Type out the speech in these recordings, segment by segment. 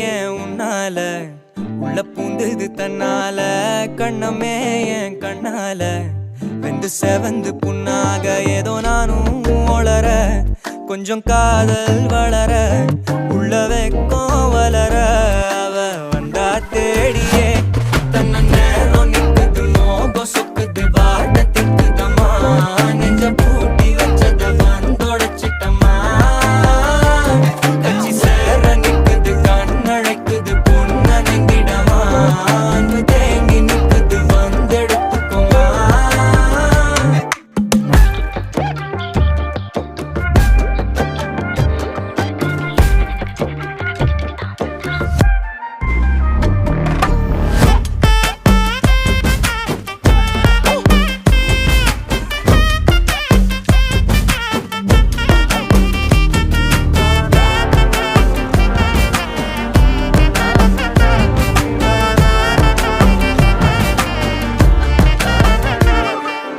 ஏன் உன்னால உள்ள பூந்தது தன்னால கண்ணமே என் கண்ணால வெந்து செவந்து புண்ணாக ஏதோ நானும் ஒளர கொஞ்சம் காதல் வளர உள்ள வெக்கம் வளர அவ வந்தா தேடியே தன்ன நேரம் நிக்குது மோகம் சொக்குது வாட்ட திக்குதம்மா நெஞ்ச பூட்டி வச்சத வந்தொடச்சிட்டம்மா கச்சி சேர நிக்குது கண்ணழைக்குது பொண்ண நெங்கிடமா அன்பு தேங்கி நிக்குது வந்தெடுத்துக்கோமா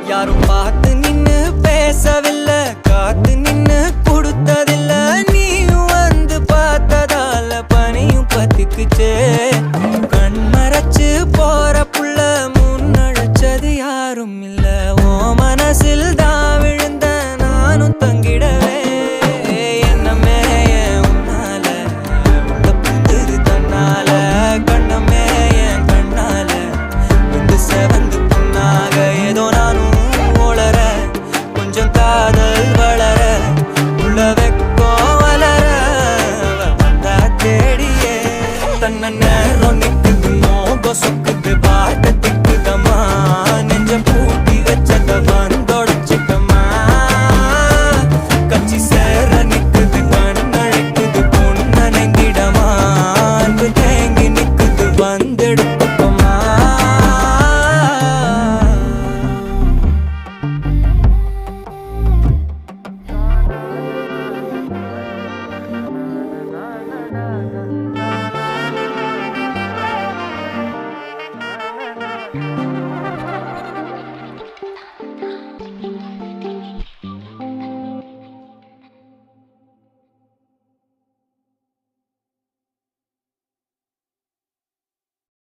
யாரும் பார்த்து நின்னு பேசவில்லை காத்து நின்னு கொடுத்ததில்ல நீயும் வந்து பார்த்ததால பனியும் பத்திக்குச்சே கண் மறைச்சு போற புள்ள முன்னழைச்சது யாரும் இல்ல ஓ மனசில் தான் விழுந்த நானும் தங்கிடவே என்னமே என் உன்னால உள்ள புந்தது தன்னால கண்ணமே என் கண்ணால வந்து செவந்து புண்ணாக ஏதோ நானும் ஒளர கொஞ்சம் காதல் வளர உள்ள வெக்கம் வளர வந்தா தேடியே தன்ன